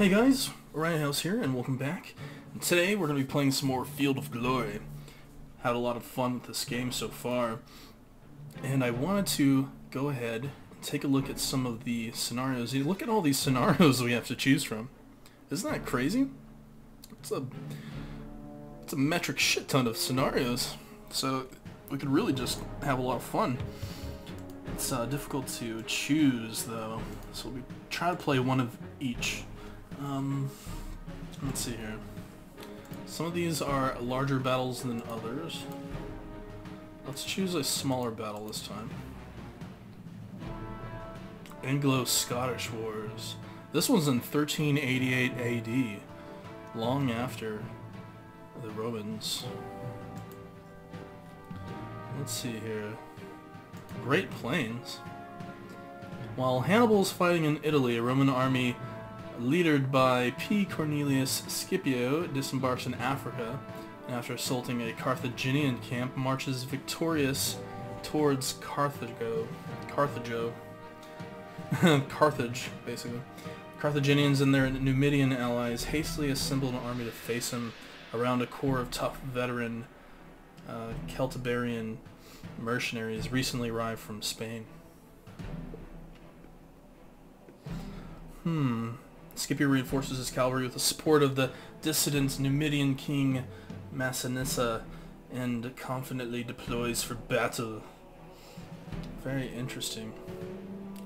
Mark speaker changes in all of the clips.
Speaker 1: Hey guys, Riothouse here, and welcome back. And today we're going to be playing some more Field of Glory. Had a lot of fun with this game so far, and I wanted to go ahead and take a look at some of the scenarios. You look at all these scenarios we have to choose from. Isn't that crazy? It's a metric shit ton of scenarios, so we could really just have a lot of fun. It's difficult to choose though, so we try to play one of each. Let's see here. Some of these are larger battles than others. Let's choose a smaller battle this time. Anglo-Scottish Wars. This one's in 1388 AD, long after the Romans. Let's see here. Great Plains. While Hannibal's fighting in Italy, a Roman army leadered by P. Cornelius Scipio disembarks in Africa, and after assaulting a Carthaginian camp, marches victorious towards Carthage, basically. Carthaginians and their Numidian allies hastily assemble an army to face him around a core of tough veteran Celtiberian mercenaries recently arrived from Spain. Scipio reinforces his cavalry with the support of the dissident Numidian king Massinissa and confidently deploys for battle. Very interesting.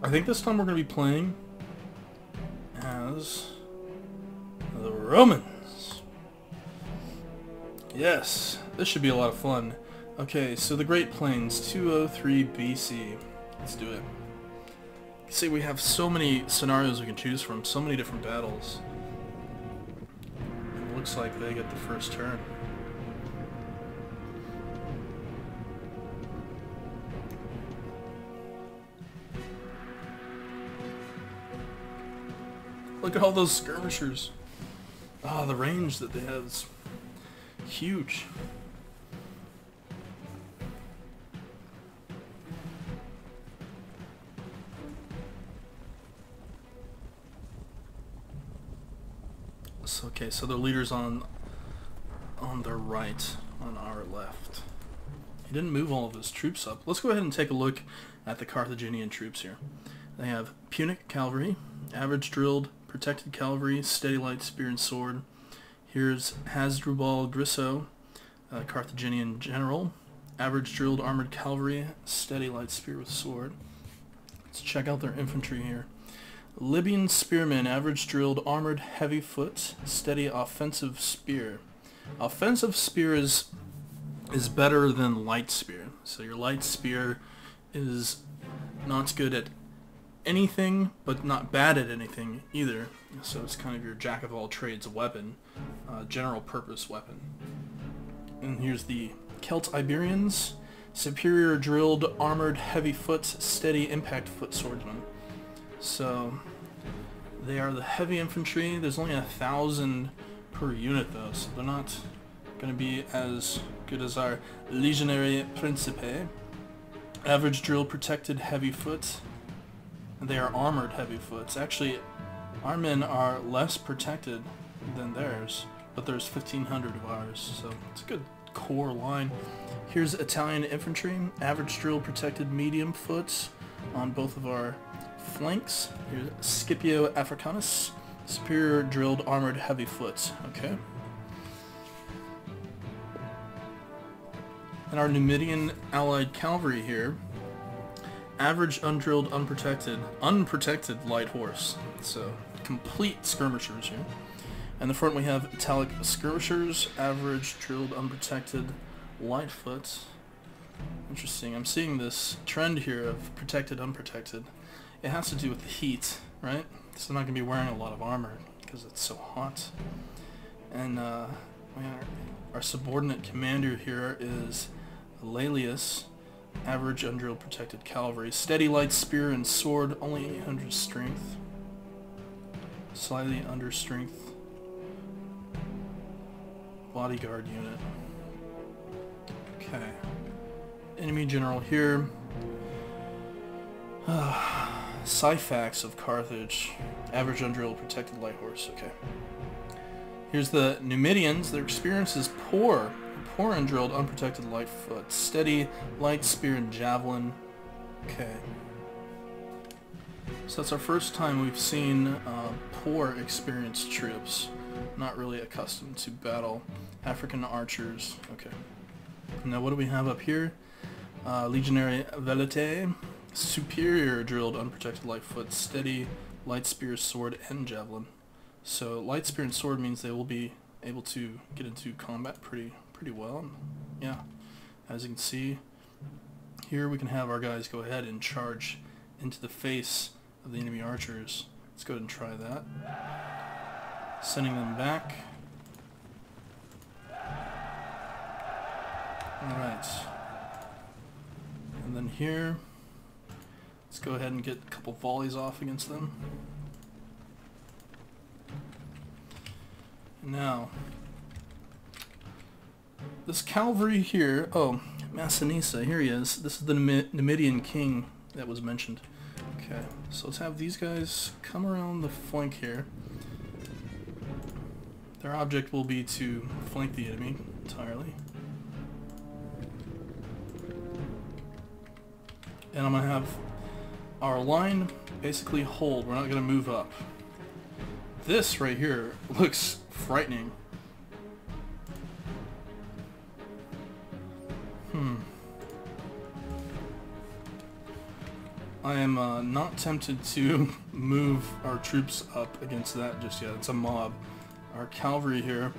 Speaker 1: I think this time we're going to be playing as the Romans. Yes, this should be a lot of fun. Okay, so the Great Plains, 203 BC. Let's do it. See, we have so many scenarios we can choose from, so many different battles. It looks like they get the first turn. Look at all those skirmishers. Ah, the range that they have is huge. Okay, so the leader's on their right, on our left. He didn't move all of his troops up. Let's go ahead and take a look at the Carthaginian troops here. They have Punic cavalry, average drilled, protected cavalry, steady light spear and sword. Here's Hasdrubal Grisso, Carthaginian general, average drilled armored cavalry, steady light spear with sword. Let's check out their infantry here. Libyan spearmen, average drilled, armored, heavy foot, steady offensive spear. Offensive spear is better than light spear. So your light spear is not good at anything, but not bad at anything either. So it's kind of your jack of all trades weapon, general purpose weapon. And here's the Celt-Iberians, superior drilled, armored, heavy foot, steady impact foot swordsmen. So they are the heavy infantry. There's only 1,000 per unit though, so they're not going to be as good as our Legionary Principe. Average drill protected heavy foot. They are armored heavy foots. Actually, our men are less protected than theirs, but there's 1,500 of ours, so it's a good core line. Here's Italian infantry. Average drill protected medium foot on both of our flanks. Here's Scipio Africanus, superior drilled armored heavy foot. Okay. And our Numidian allied cavalry here. Average undrilled unprotected light horse. So complete skirmishers here. And the front we have Italic skirmishers, average drilled unprotected light foot. Interesting. I'm seeing this trend here of protected unprotected. It has to do with the heat, right? So they're not going to be wearing a lot of armor because it's so hot. And our subordinate commander here is Laelius, average undrilled protected cavalry, steady light spear and sword, only 800 strength, slightly under strength, bodyguard unit. Okay. Enemy general here. Syphax of Carthage. Average undrilled protected light horse. Okay. Here's the Numidians. Their experience is poor. Poor undrilled, unprotected light foot. Steady, light spear and javelin. Okay. So that's our first time we've seen poor experienced troops. Not really accustomed to battle. African archers. Okay. Now what do we have up here? Legionary Velite. Superior drilled, unprotected light foot. Steady, light spear, sword, and javelin. So light spear and sword means they will be able to get into combat pretty well. Yeah. As you can see, here we can have our guys go ahead and charge into the face of the enemy archers. Let's go ahead and try that. Sending them back. Alright. And then here, let's go ahead and get a couple volleys off against them. Now, this cavalry here, oh, Massinissa, here he is. This is the Numidian king that was mentioned. Okay, so let's have these guys come around the flank here. Their object will be to flank the enemy entirely. And I'm going to have our line basically hold. We're not going to move up. This right here looks frightening. I am not tempted to move our troops up against that just yet. It's a mob. Our cavalry here,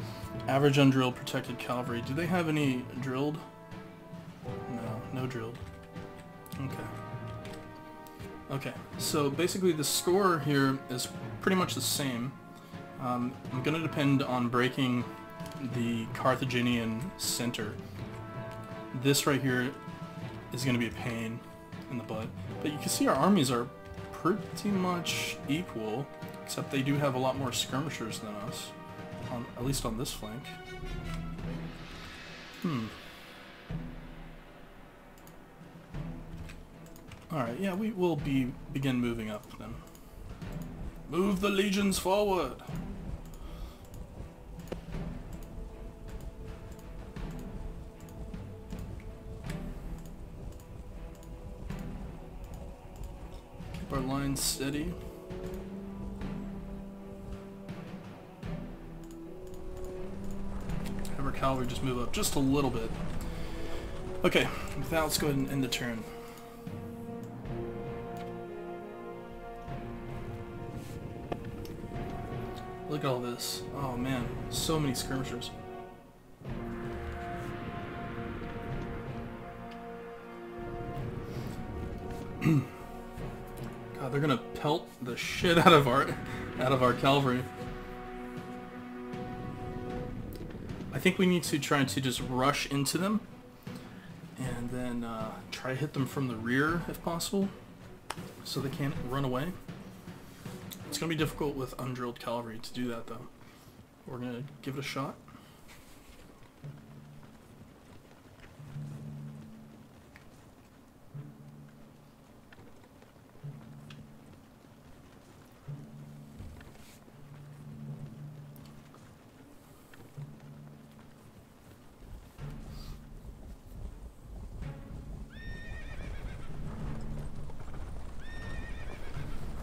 Speaker 1: average undrilled, protected cavalry. Do they have any drilled? No, no drilled. Okay. Okay, so basically the score here is pretty much the same. I'm going to depend on breaking the Carthaginian center. This right here is going to be a pain in the butt. But you can see our armies are pretty much equal, except they do have a lot more skirmishers than us, at least on this flank. Alright, yeah, we will begin moving up then. Move the legions forward! Keep our lines steady. Have our cavalry just move up just a little bit. Okay, with that, let's go ahead and end the turn. Look at all this. Oh man, so many skirmishers. God, they're gonna pelt the shit out of our cavalry. I think we need to try to just rush into them and then try to hit them from the rear if possible, so they can't run away. It's going to be difficult with undrilled cavalry to do that, though. We're going to give it a shot.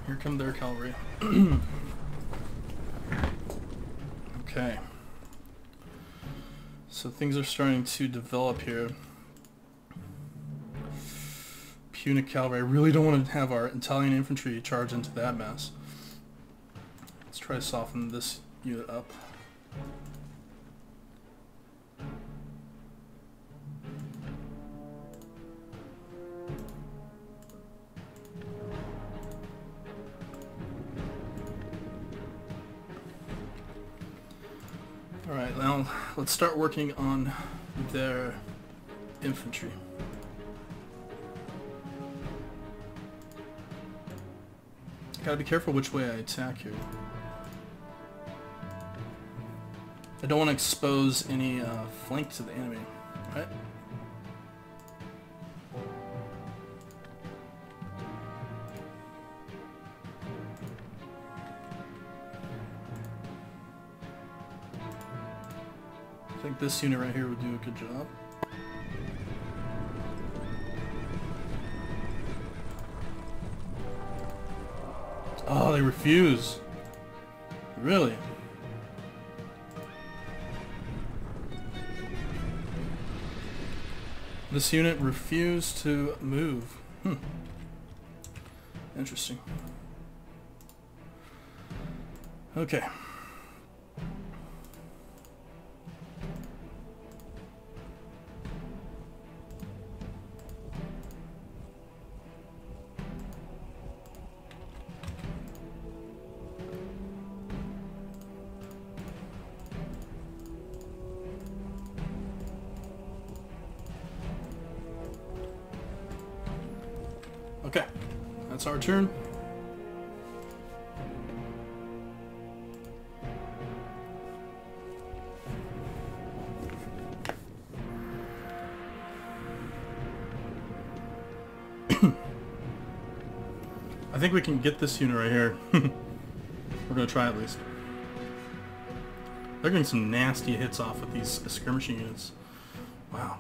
Speaker 1: Here come their cavalry. Okay. So things are starting to develop here. Punic cavalry. I really don't want to have our Italian infantry charge into that mess. Let's try to soften this unit up. Alright, now let's start working on their infantry. Gotta be careful which way I attack here. I don't want to expose any flank to the enemy, right? think this unit right here would do a good job. Oh, they refuse. Really? This unit refused to move. Interesting. Okay. Okay, that's our turn. I think we can get this unit right here. We're gonna try at least. They're getting some nasty hits off with these skirmishing units. Wow.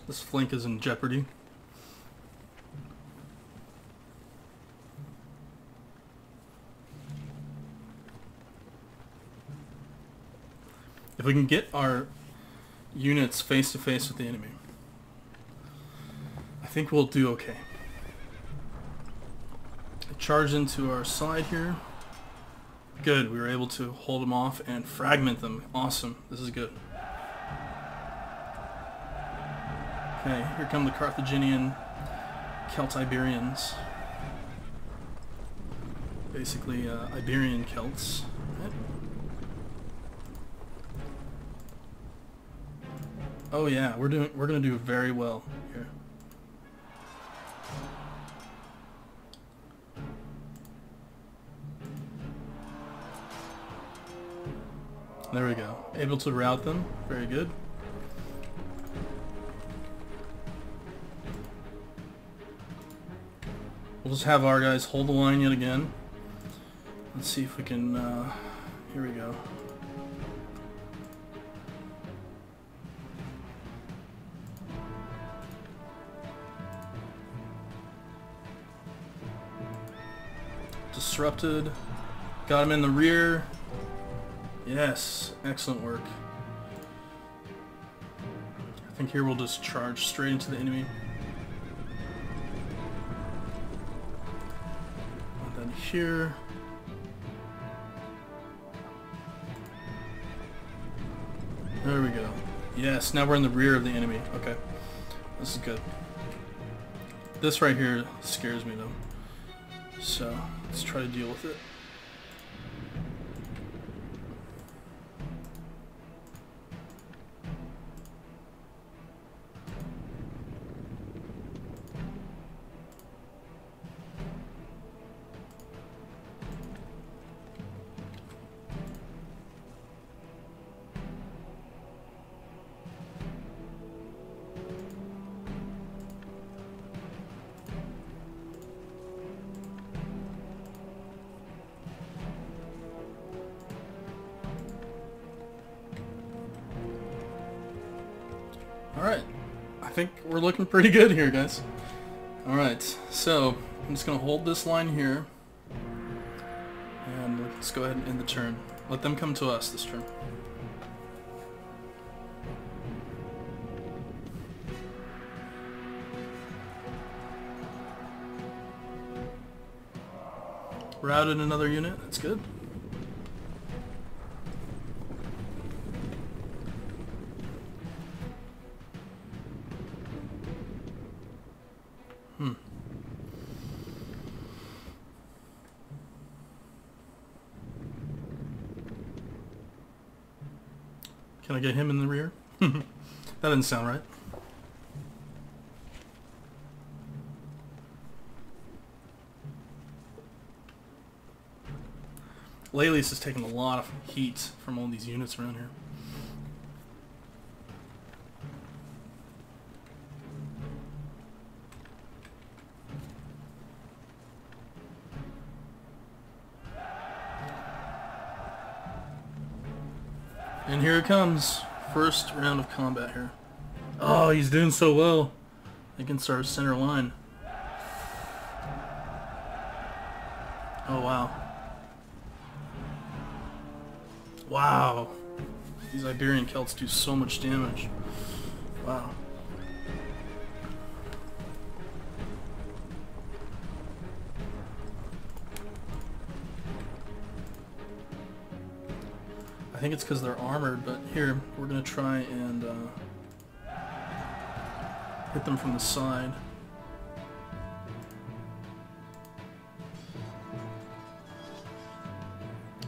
Speaker 1: This flank is in jeopardy. If we can get our units face to face with the enemy, I think we'll do okay. Charge into our side here. Good, we were able to hold them off and fragment them. Awesome, this is good. Okay, here come the Carthaginian Celtiberians. Basically, Iberian Celts. Right? Oh yeah, we're gonna do very well here. There we go. Able to rout them. Very good. We'll just have our guys hold the line yet again. Let's see if we can, here we go. Disrupted. Got him in the rear. Yes, excellent work. I think here we'll just charge straight into the enemy. Here. There we go. Yes, now we're in the rear of the enemy. Okay. This is good. This right here scares me though. So, let's try to deal with it. Alright, I think we're looking pretty good here, guys. Alright, so I'm just going to hold this line here. And let's go ahead and end the turn. Let them come to us this turn. Routed another unit, that's good. Can I get him in the rear? That didn't sound right. Lalius is taking a lot of heat from all these units around here. here it comes. First round of combat here. Oh, he's doing so well against our center line. Oh, wow. Wow. These Iberian Celts do so much damage. Wow. I think it's because they're armored, but here, we're going to try and hit them from the side.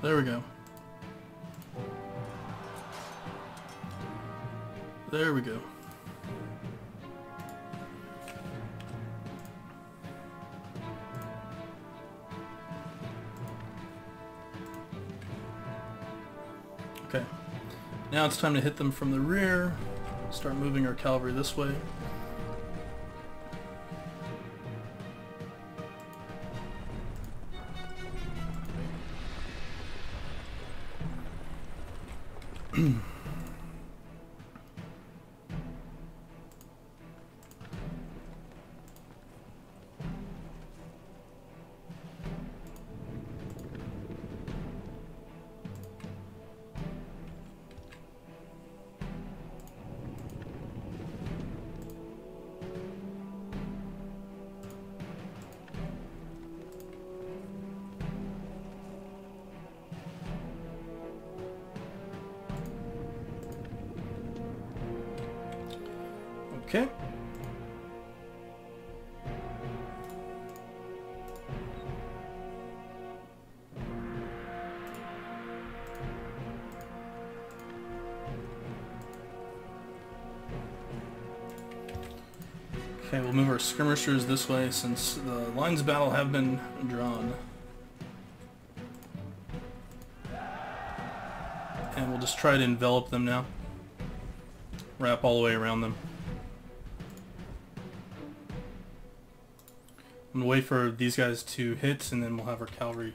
Speaker 1: There we go. There we go. Okay. Now it's time to hit them from the rear. Start moving our cavalry this way. Okay. Okay, we'll move our skirmishers this way since the lines of battle have been drawn. And we'll just try to envelop them now. Wrap all the way around them. I'm gonna wait for these guys to hit, and then we'll have our cavalry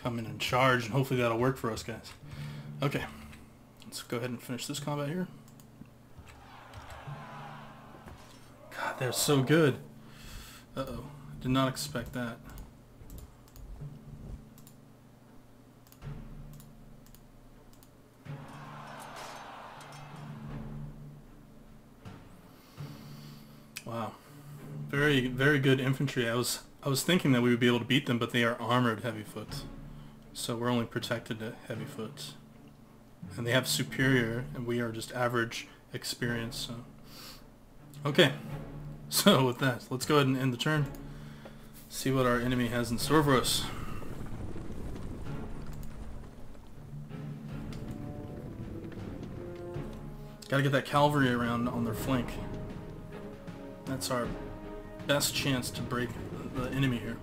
Speaker 1: come in and charge, and hopefully that'll work for us, guys. Okay, let's go ahead and finish this combat here. God, they're so good. Uh-oh, did not expect that. Wow. Very, very good infantry. I was thinking that we would be able to beat them, but they are armored heavy foot. So we're only protected to heavy foot. And they have superior, and we are just average experience. So. Okay. So with that, let's go ahead and end the turn. See what our enemy has in store for us. Gotta get that cavalry around on their flank. That's our best chance to break the enemy here.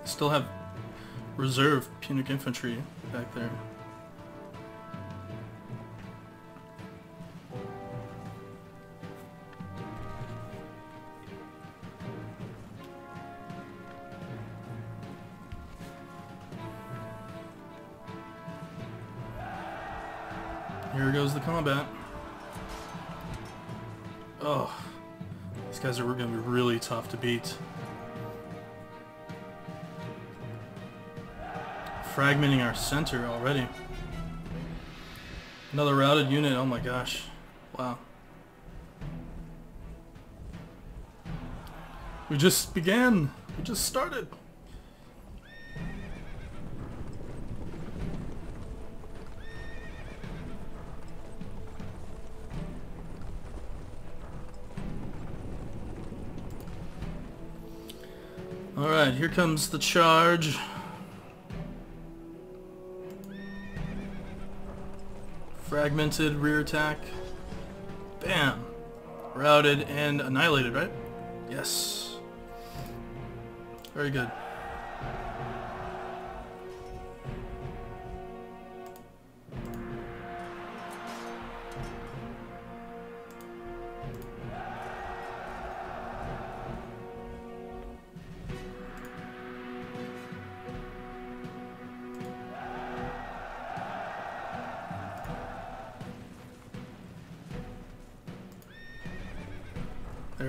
Speaker 1: Still have reserve Punic infantry back there. Here goes the combat. Oh, these guys are going to be really tough to beat. Fragmenting our center already. Another routed unit, oh my gosh. Wow. We just began. We just started. Alright, here comes the charge. Fragmented rear attack. Bam! Routed and annihilated, right? Yes. Very good.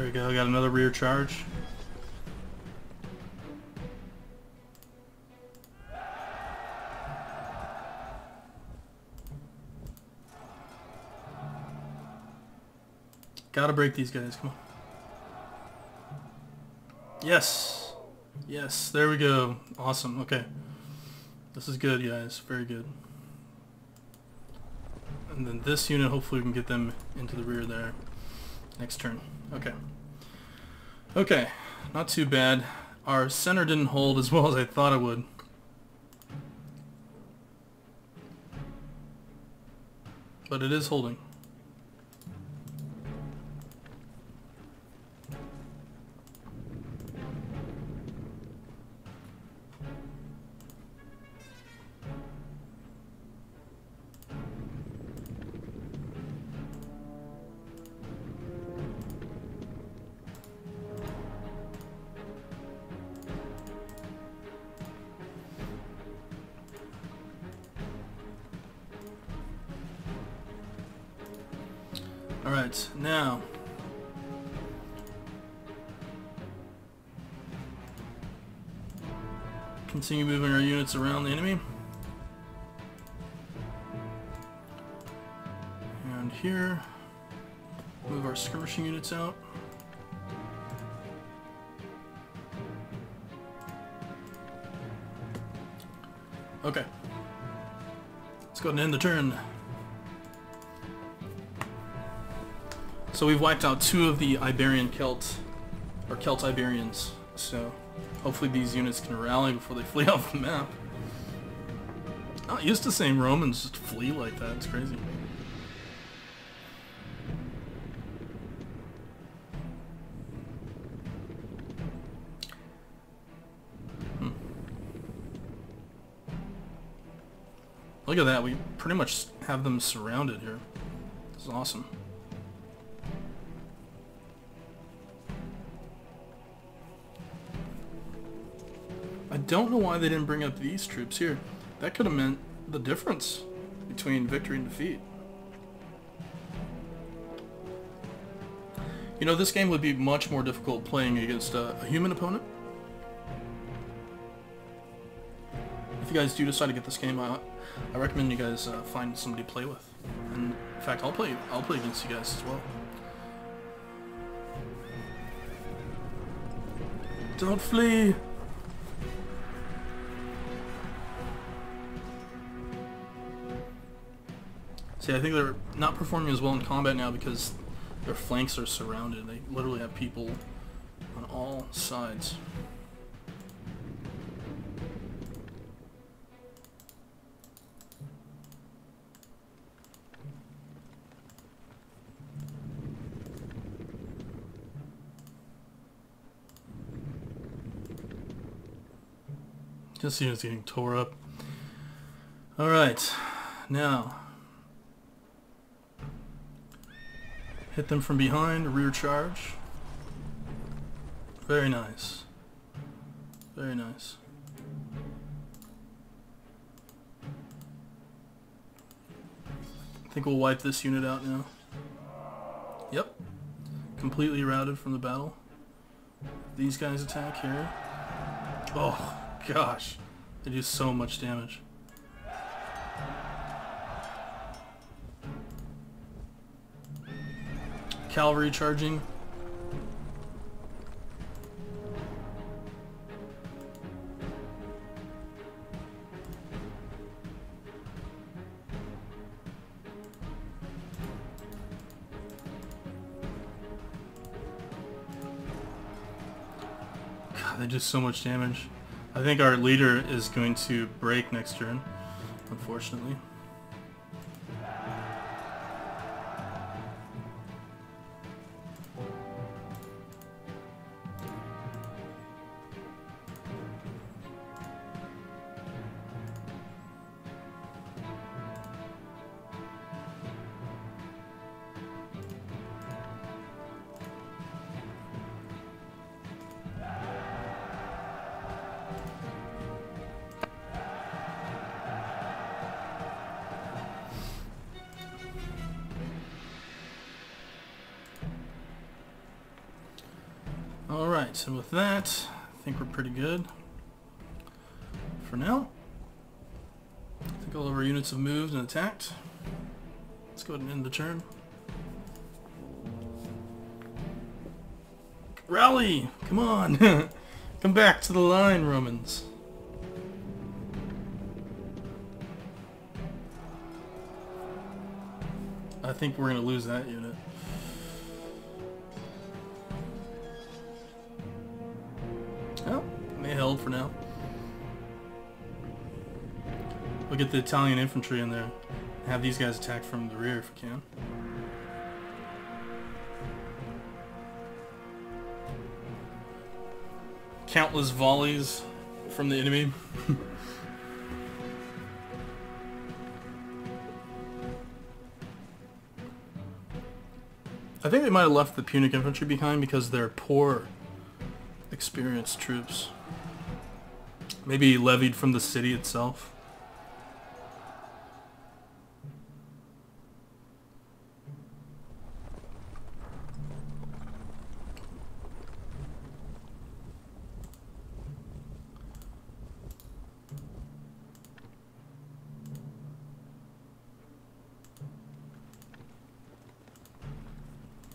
Speaker 1: There we go, got another rear charge. Gotta break these guys, come on. Yes! Yes, there we go. Awesome, okay. This is good, guys. Very good. And then this unit, hopefully we can get them into the rear there. Next turn. Okay. Okay, not too bad. Our center didn't hold as well as I thought it would. But it is holding. Alright, now continue moving our units around the enemy. And here, move our skirmishing units out. Okay. Let's go ahead and end the turn. So we've wiped out 2 of the Iberian Celt, or Celt-Iberians, so hopefully these units can rally before they flee off the map. Not used to seeing Romans just flee like that, it's crazy. Look at that, we pretty much have them surrounded here. This is awesome. I don't know why they didn't bring up these troops here. That could have meant the difference between victory and defeat. You know, this game would be much more difficult playing against a human opponent. If you guys do decide to get this game out, I recommend you guys find somebody to play with. And in fact, I'll play against you guys as well. Don't flee! See, I think they're not performing as well in combat now because their flanks are surrounded. They literally have people on all sides. Just see it's getting tore up. Alright, now hit them from behind, rear charge. Very nice. Very nice. I think we'll wipe this unit out now. Yep. Completely routed from the battle. These guys attack here. Oh, gosh. They do so much damage. Cavalry charging. God, they do so much damage. I think our leader is going to break next turn, unfortunately. Alright, and with that, I think we're pretty good for now. I think all of our units have moved and attacked. Let's go ahead and end the turn. Rally! Come on! Come back to the line, Romans. I think we're going to lose that unit. Oh, they held for now. We'll get the Italian infantry in there and have these guys attack from the rear if we can. Countless volleys from the enemy. I think they might have left the Punic infantry behind because they're poor, experienced troops. Maybe levied from the city itself.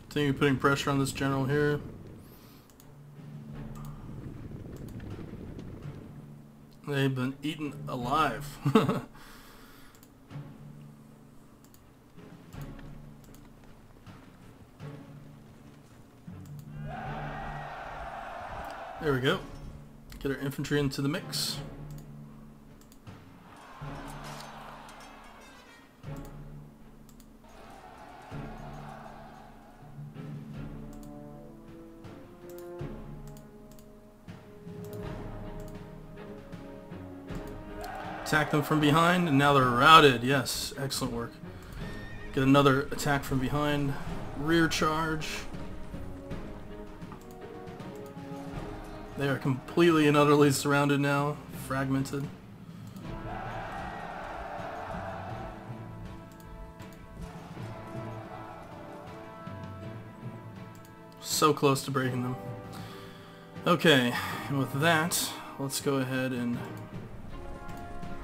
Speaker 1: Continue putting pressure on this general here. They've been eaten alive. There we go. Get our infantry into the mix. Attack them from behind, and now they're routed. Yes, excellent work. Get another attack from behind. Rear charge. They are completely and utterly surrounded now. Fragmented. So close to breaking them. Okay, and with that, let's go ahead and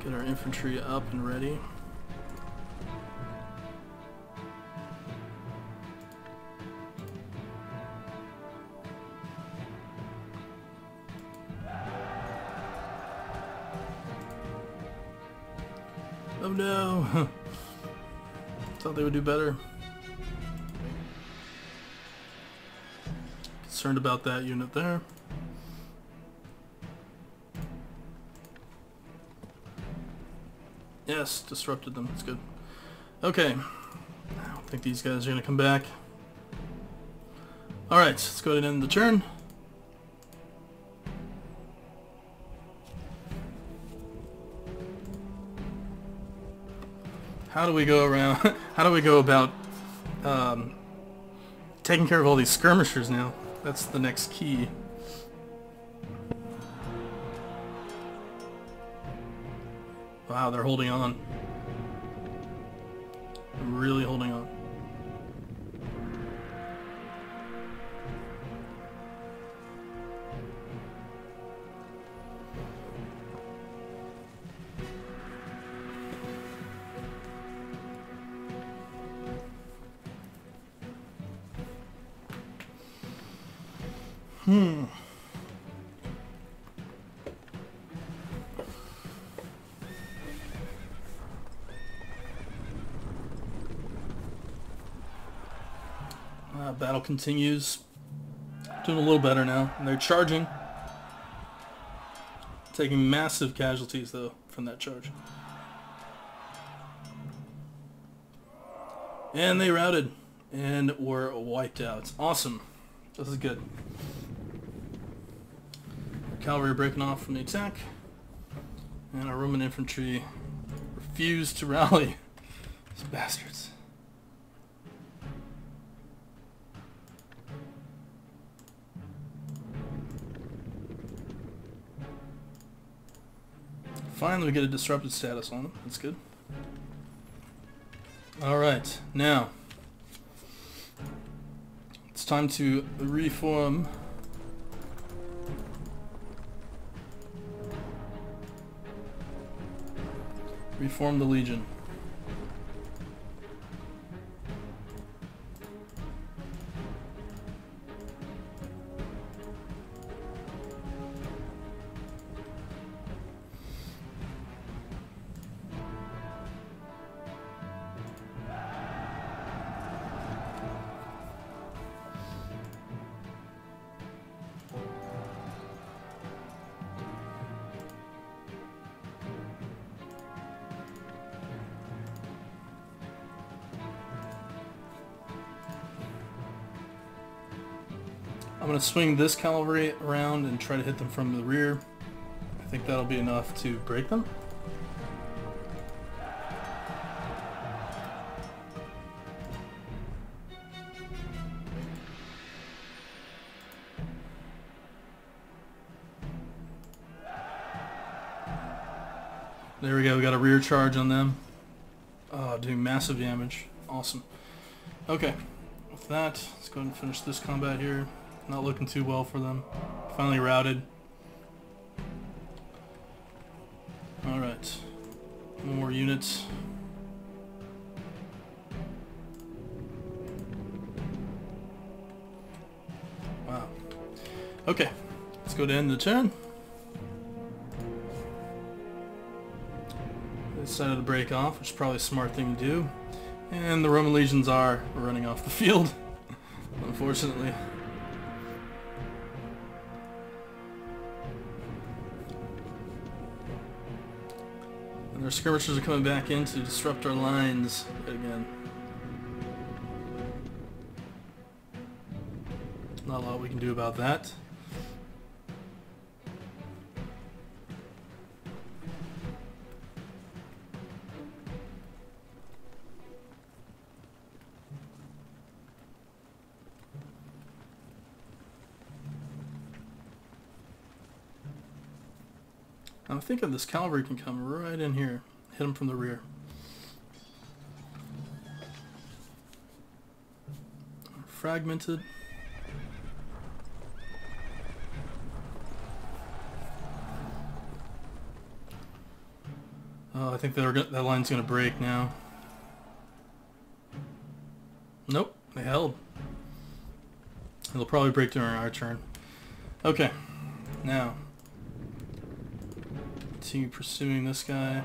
Speaker 1: get our infantry up and ready. Oh no! Thought they would do better. Concerned about that unit there. Yes, disrupted them. That's good. Okay. I don't think these guys are going to come back. Alright, let's go ahead and end the turn. How do we go around? How do we go about taking care of all these skirmishers now? That's the next key. Wow, they're holding on. Really holding on. Battle continues. Doing a little better now. And they're charging. Taking massive casualties, though, from that charge. And they routed. And were wiped out. Awesome. This is good. Cavalry are breaking off from the attack. And our Roman infantry refused to rally. These bastards. Finally, we get a disrupted status on them. That's good. Alright, now it's time to reform Reform the Legion. I'm going to swing this cavalry around and try to hit them from the rear. I think that'll be enough to break them. There we go, we got a rear charge on them. Oh, doing massive damage. Awesome. Okay, with that, let's go ahead and finish this combat here. Not looking too well for them. Finally routed. Alright. One more units. Wow. Okay. Let's go to end the turn. They decided to break off, which is probably a smart thing to do. And the Roman legions are running off the field, unfortunately. And their skirmishers are coming back in to disrupt our lines again. Not a lot we can do about that. I'm thinking this cavalry can come right in here, hit them from the rear. Fragmented. Oh, I think that line's gonna break now. Nope, they held. It'll probably break during our turn. Okay, now continue pursuing this guy,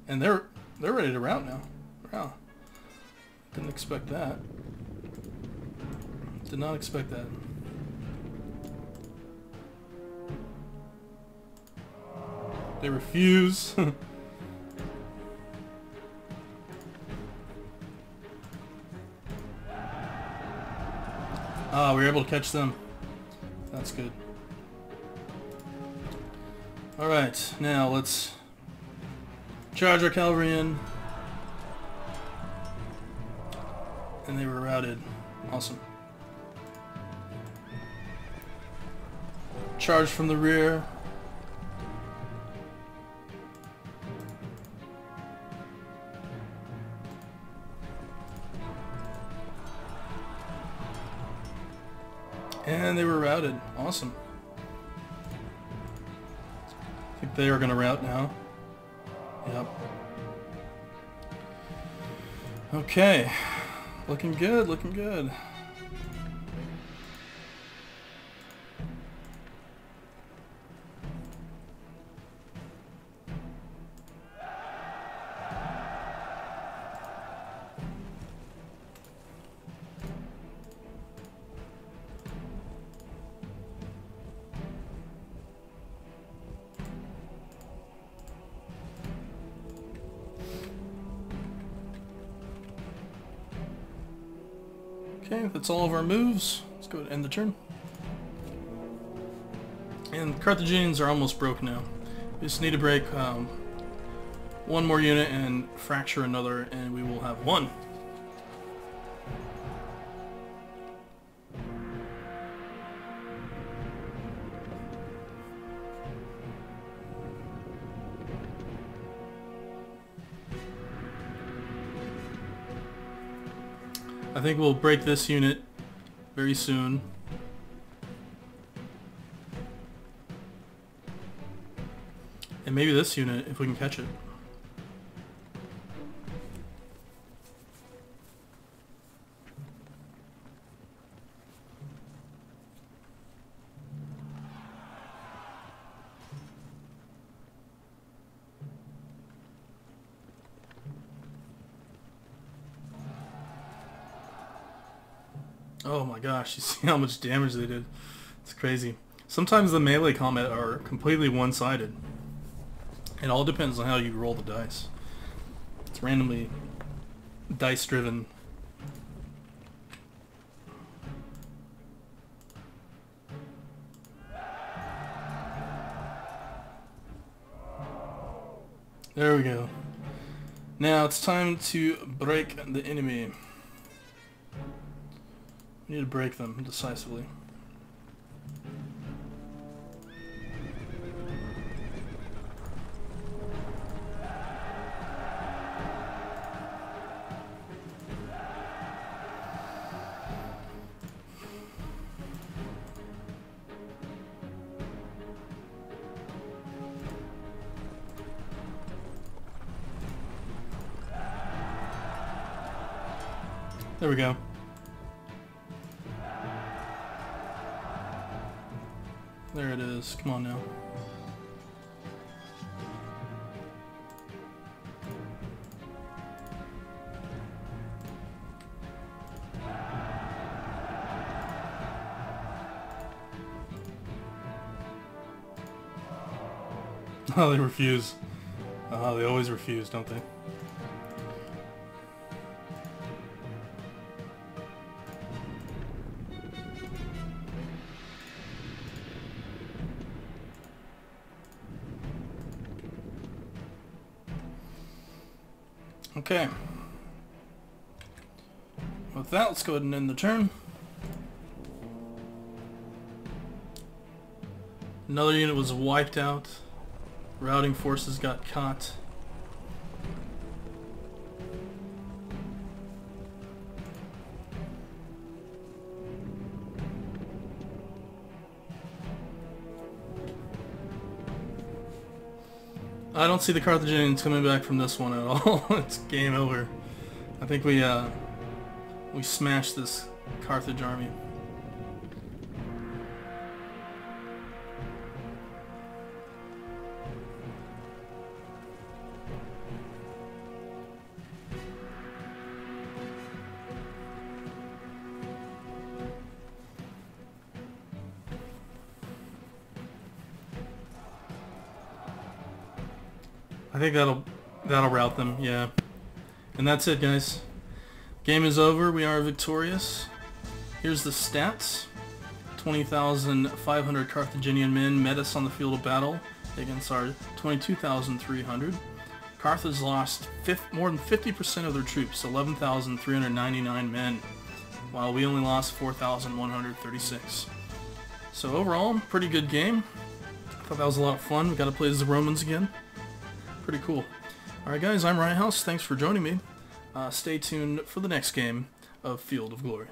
Speaker 1: and they're ready to rout now. Wow, didn't expect that. Did not expect that. They refuse. Ah, we were able to catch them. That's good. Alright, now let's charge our cavalry in. And they were routed. Awesome. Charge from the rear. And they were routed. Awesome. I think they are going to rout now. Yep. Okay. Looking good, looking good. Okay, that's all of our moves. Let's go ahead and end the turn. And the Carthaginians are almost broke now. We just need to break one more unit and fracture another, and we will have won. I think we'll break this unit very soon. And maybe this unit, if we can catch it. Oh my gosh, you see how much damage they did. It's crazy. Sometimes the melee combat are completely one-sided. It all depends on how you roll the dice. It's randomly dice-driven. There we go. Now it's time to break the enemy. We need to break them decisively. There we go. There it is. Come on now. Oh, they refuse. They always refuse, don't they? Okay. With that, let's go ahead and end the turn. Another unit was wiped out. Routing forces got caught. I don't see the Carthaginians coming back from this one at all. It's game over. I think we smashed this Carthage army. I think that'll rout them, yeah. And that's it, guys. Game is over. We are victorious. Here's the stats. 20,500 Carthaginian men met us on the field of battle against our 22,300. Carthage lost more than 50% of their troops, 11,399 men, while we only lost 4,136. So overall, pretty good game. I thought that was a lot of fun. We got to play as the Romans again. Pretty cool. Alright guys, I'm Riothouse. Thanks for joining me. Stay tuned for the next game of Field of Glory.